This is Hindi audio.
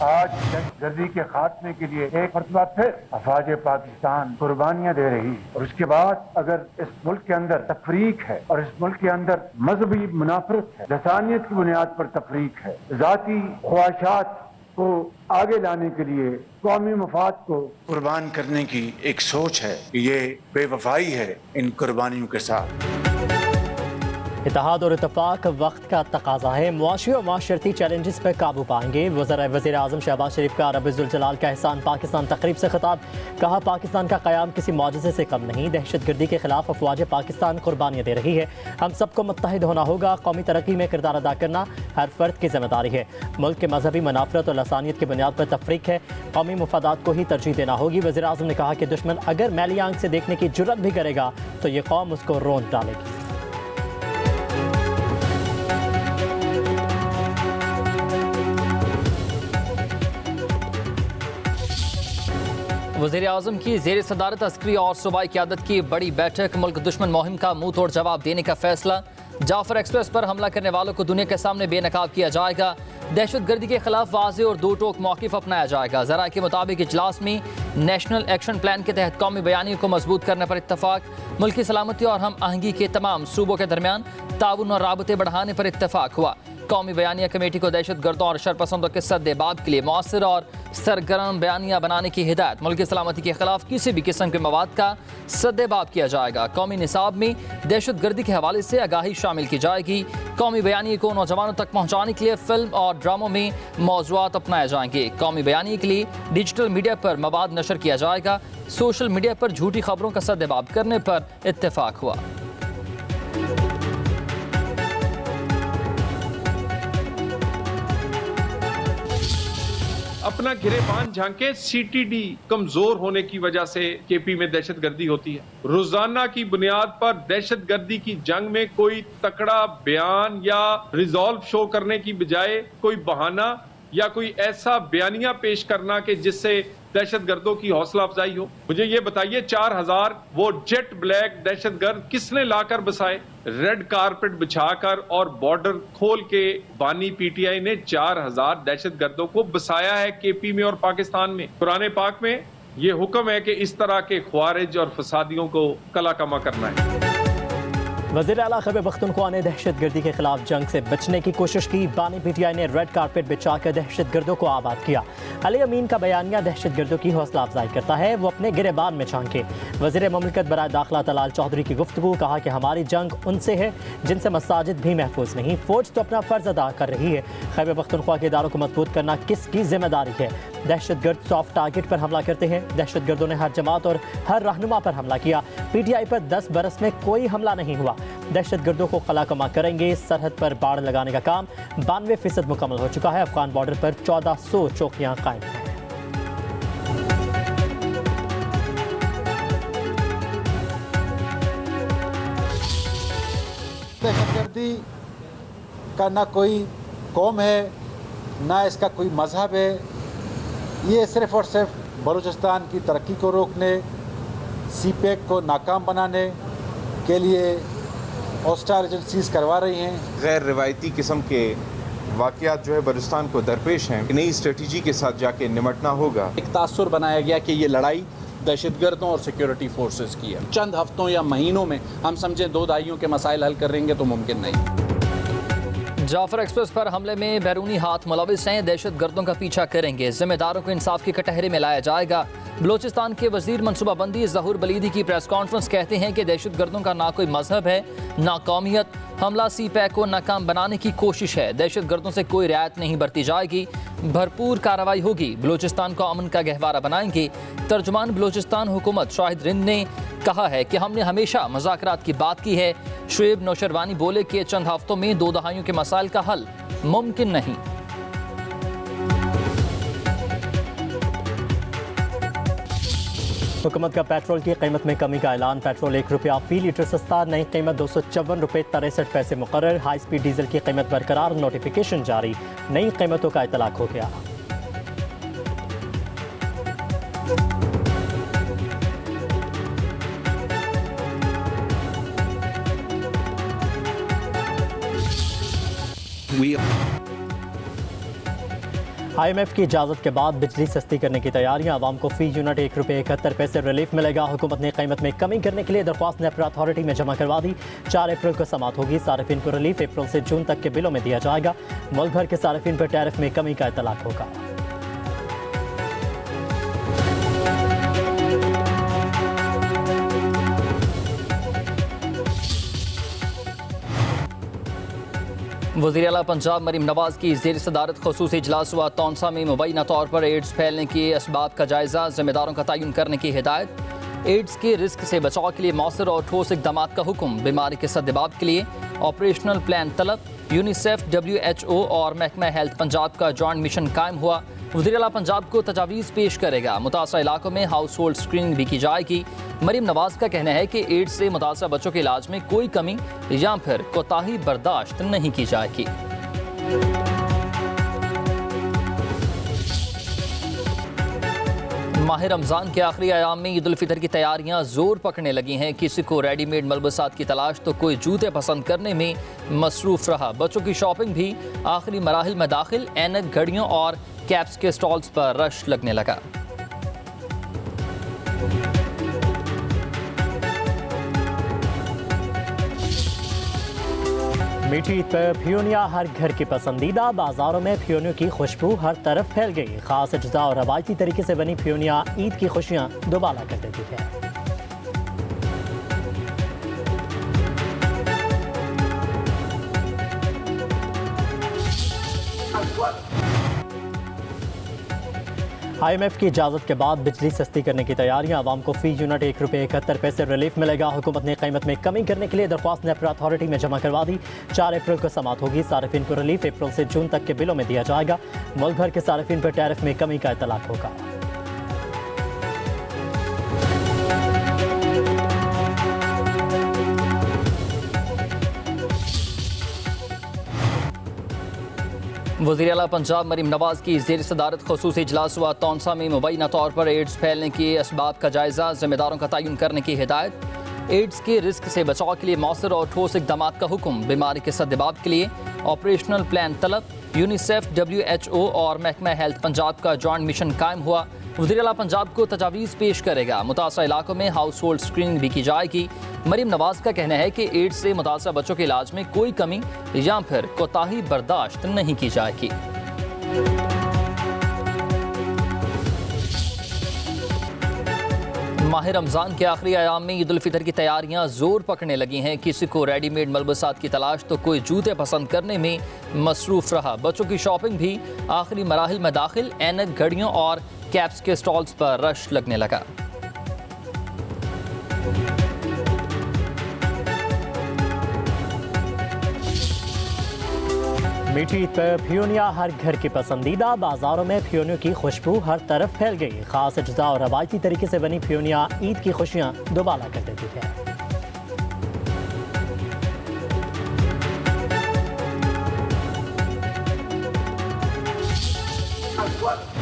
आज दहशतगर्दी के खात्मे के लिए एक मरतबा फिर अफवाज पाकिस्तान कुर्बानियां दे रही है। और उसके बाद अगर इस मुल्क के अंदर तफरीक है और इस मुल्क के अंदर मजहबी मुनाफरत है, लसानियत की बुनियाद पर तफरीक है, जाती ख्वाहिशात को आगे लाने के लिए कौमी मफाद को कुर्बान करने की एक सोच है, ये बेवफाई है इन कुर्बानियों के साथ। इत्तेहाद और इत्तफाक वक्त का तकाजा है। मुआशी और माशरती चैलेंजेस पर काबू पाएंगे। वज़ीर आज़म शहबाज शरीफ का रब्बुल जलाल का एहसान पाकिस्तान तकरीब से खिताब। कहा, पाकिस्तान का क़याम किसी मौजज़े से कम नहीं। दहशतगर्दी के खिलाफ अफवाज पाकिस्तान कुर्बानियाँ दे रही है। हम सबको मुत्तहिद होना होगा। कौमी तरक्की में किरदार अदा करना हर फर्द की जिम्मेदारी है। मुल्क के मजहबी मनाफरत और लसानियत की बुनियाद पर तफरीक है। कौमी मफादात को ही तरजीह देना होगी। वज़ीर आज़म ने कहा कि दुश्मन अगर मैली आंख से देखने की जुर्रत भी करेगा तो ये कौम उसको रोंद डालेगी। वज़ीर आज़म की ज़ेर सदारत अस्करी और सूबाई क़यादत की बड़ी बैठक। मुल्क दुश्मन मुहिम का मुंह तोड़ जवाब देने का फैसला। जाफर एक्सप्रेस पर हमला करने वालों को दुनिया के सामने बेनकाब किया जाएगा। दहशतगर्दी के खिलाफ वाज़ेह और दो टोक मौक़िफ़ अपनाया जाएगा। ज़रा के मुताबिक इजलास में नेशनल एक्शन प्लान के तहत कौमी बयानी को मजबूत करने पर इत्तफाक। मुल्की सलामती और हम आहंगी के तमाम सूबों के दरमियान ताउन और राबते बढ़ाने पर इत्तफाक हुआ। कौमी बयानिया कमेटी को दहशतगर्दों और शरपसंदों के सद्देबाब के लिए मौसर और सरगर्म बयानिया बनाने की हिदायत। मुल्की सलामती के खिलाफ किसी भी किस्म के मवाद का सद्देबाब किया जाएगा। कौमी निसाब में दहशतगर्दी के हवाले से आगाही शामिल की जाएगी। कौमी बयानी को नौजवानों तक पहुँचाने के लिए फिल्म और ड्रामों में मौज़ूआत अपनाए जाएंगे। कौमी बयानी के लिए डिजिटल मीडिया पर मवाद नशर किया जाएगा। सोशल मीडिया पर झूठी खबरों का सद्देबाब करने पर इत्तेफाक हुआ। अपना गिरेबान झांके। सीटीडी कमजोर होने की वजह से केपी में दहशतगर्दी होती है। रोजाना की बुनियाद पर दहशतगर्दी की जंग में कोई तकड़ा बयान या रिजॉल्व शो करने की बजाय कोई बहाना या कोई ऐसा बयानिया पेश करना कि जिससे दहशतगर्दों की हौसला अफजाई हो। मुझे ये बताइए, 4000 वो जेट ब्लैक दहशतगर्द किसने लाकर बसाए? रेड कारपेट बिछाकर और बॉर्डर खोल के बानी पीटीआई ने 4000 दहशतगर्दों को बसाया है केपी में और पाकिस्तान में। कुरान पाक में ये हुक्म है कि इस तरह के ख्वारिज और फसादियों को कला कमा करना है। वज़ीर आला खैबर पख्तूनख्वा ने दहशतगर्दी के खिलाफ जंग से बचने की कोशिश की। बानी पीटीआई ने रेड कारपेट बिछाकर दहशतगर्दों को आबाद किया। अली अमीन का बयानिया दहशतगर्दों की हौसला अफजाई करता है, वो अपने गिरेबान में झांके। वज़ीर ममलिकत बराए दाखिला तलाल चौधरी की गुफ्तगू। कहा कि हमारी जंग उनसे है जिनसे मसाजिद भी महफूज नहीं। फौज तो अपना फर्ज अदा कर रही है। खैबर पख्तूनख्वा के इदारों को मजबूत करना किसकी जिम्मेदारी है? दहशतगर्द सॉफ्ट टारगेट पर हमला करते हैं। दहशतगर्दों ने हर जमात और हर रहनुमा पर हमला किया। पीटीआई पर 10 बरस में कोई हमला नहीं हुआ। दहशतगर्दों को कला कमा करेंगे। सरहद पर बाड़ लगाने का काम 92% मुकम्मल हो चुका है। अफगान बॉर्डर पर 1400 चौकियां कायम हैं। दहशतगर्दी का ना कोई कौम है, ना इसका कोई मजहब है। ये सिर्फ़ और सिर्फ बलूचिस्तान की तरक्की को रोकने, सीपेक को नाकाम बनाने के लिए हॉस्टाइल एजेंसीज करवा रही हैं। गैर रिवायती किस्म के वाक़यात जो है बलूचिस्तान को दरपेश हैं। नई स्ट्रेटजी के साथ जाके निमटना होगा। एक तासुर बनाया गया कि ये लड़ाई दहशतगर्दों और सिक्योरिटी फोर्सेस की है। चंद हफ्तों या महीनों में हम समझें 2 दहाइयों के मसाइल हल करेंगे तो मुमकिन नहीं। जाफर एक्सप्रेस पर हमले में बैरूनी हाथ मुलविस हैं। दहशतगर्दों का पीछा करेंगे। जिम्मेदारों को इंसाफ की कटहरे में लाया जाएगा। बलोचिस्तान के वजीर मनसूबाबंदी ज़हूर बलीदी की प्रेस कॉन्फ्रेंस कहते हैं कि दहशतगर्दों का ना कोई मजहब है, ना कौमियत। हमला सीपैक को नाकाम बनाने की कोशिश है। दहशतगर्दों से कोई रियायत नहीं बरती जाएगी। भरपूर कार्रवाई होगी। बलोचिस्तान को अमन का गहवारा बनाएंगे। तर्जुमान बलोचिस्तान हुकूमत शाहिद रिंद ने कहा है कि हमने हमेशा मुज़ाकरात की बात की है। शुएब नौशरवानी बोले कि चंद हफ्तों में 2 दहाइयों के मसाइल का हल मुमकिन नहीं। हुकूमत का पेट्रोल की कीमत में कमी का ऐलान। पेट्रोल 1 रुपया फी लीटर सस्ता। नई कीमत 254 रुपये 63 पैसे मुकर्रर। हाई स्पीड डीजल की कीमत बरकरार। नोटिफिकेशन जारी। नई कीमतों का इतलाक हो गया। IMF की इजाज़त के बाद बिजली सस्ती करने की तैयारियां। आवाम को फी यूनिट ₹1.71 रिलीफ मिलेगा। हुकूमत ने कीमत में कमी करने के लिए दरख्वास्त नेफ्रा अथॉरिटी में जमा करवा दी। 4 अप्रैल को समाअत होगी। सार्फिन को रिलीफ अप्रैल से जून तक के बिलों में दिया जाएगा। मुल्क भर के सार्फिन पर टैरिफ में कमी का इतलाक होगा। वज़ीर आला पंजाब मरीम नवाज की ज़ेर सदारत ख़ुसूसी इजलास हुआ। तौंसा में मुबैना तौर पर एड्स फैलने के असबाब का जायज़ा, ज़िम्मेदारों का तयन करने की हिदायत। एड्स के रिस्क से बचाव के लिए मौसर और ठोस इक़दाम का हुक्म। बीमारी के सद्दबाब के लिए ऑपरेशनल प्लान तलब। यूनिसेफ, WHO और महकमा हेल्थ पंजाब का जॉइंट मिशन कायम हुआ। वज़ीर आला पंजाब को तजावीज़ पेश करेगा। मुतासरा इलाकों में हाउस होल्ड स्क्रीनिंग भी की जाएगी। मरीम नवाज का कहना है कि एड्स से मुतासरा बच्चों के इलाज में कोई कमी या फिर कोताही बर्दाश्त नहीं की जाएगी। माह रमज़ान के आखिरी अयाम में ईद उल फितर की तैयारियां जोर पकड़ने लगी हैं। किसी को रेडीमेड मलबसात की तलाश तो कोई जूते पसंद करने में मसरूफ रहा। बच्चों की शॉपिंग भी आखिरी मराहिल में दाखिल। ऐनक, घड़ियों और कैप्स के स्टॉल्स पर रश लगने लगा। मीठी ईद पर फ्यूनिया हर घर की पसंदीदा। बाजारों में फ्यूनियों की खुशबू हर तरफ फैल गई। खास अज्जा और रवायती तरीके से बनी फ्यूनिया ईद की खुशियां दोबारा कर देती है। IMF की इजाज़त के बाद बिजली सस्ती करने की तैयारियां। आवाम को फी यूनिट ₹1.71 रिलीफ मिलेगा। हुकूमत ने कीमत में कमी करने के लिए दरख्वास्त नेफ्रा अथॉरिटी में जमा करवा दी। 4 अप्रैल को समाअत होगी। सार्फिन को रिलीफ अप्रैल से जून तक के बिलों में दिया जाएगा। मुल्क भर के सार्फिन पर टैरिफ में कमी का इतलाक होगा। वज़ीर आला पंजाब मरीम नवाज की ज़ेर सदारत ख़ुसूसी इजलास हुआ। तौंसा में मुबैना तौर पर एड्स फैलने के असबाब का जायज़ा, ज़िम्मेदारों का तयन करने की हिदायत। एड्स के रिस्क से बचाव के लिए मौसर और ठोस इक़दाम का हुक्म। बीमारी के सद्दबाब के लिए ऑपरेशनल प्लान तलब। यूनिसेफ, WHO और महकमा हेल्थ पंजाब का जॉइंट मिशन कायम हुआ। वज़ीर आला पंजाब को तजावीज़ पेश करेगा। मुतासरा इलाकों में हाउस होल्ड स्क्रीनिंग भी की जाएगी। मरीम नवाज का कहना है कि एड्स से मुतासरा बच्चों के इलाज में कोई कमी या फिर कोताही बर्दाश्त नहीं की जाएगी। माह रमज़ान के आखिरी अयाम में ईद उल फितर की तैयारियां जोर पकड़ने लगी हैं। किसी को रेडीमेड मलबसात की तलाश तो कोई जूते पसंद करने में मसरूफ रहा। बच्चों की शॉपिंग भी आखिरी मराहिल में दाखिल। ऐनक, घड़ियों और कैप्स के स्टॉल्स पर रश लगने लगा। मीठी ईद पर फ्यूनिया हर घर की पसंदीदा। बाजारों में फ्यूनियों की खुशबू हर तरफ फैल गई। खास अज्जा और रवायती तरीके से बनी फ्यूनिया ईद की खुशियां दोबारा कर देती है।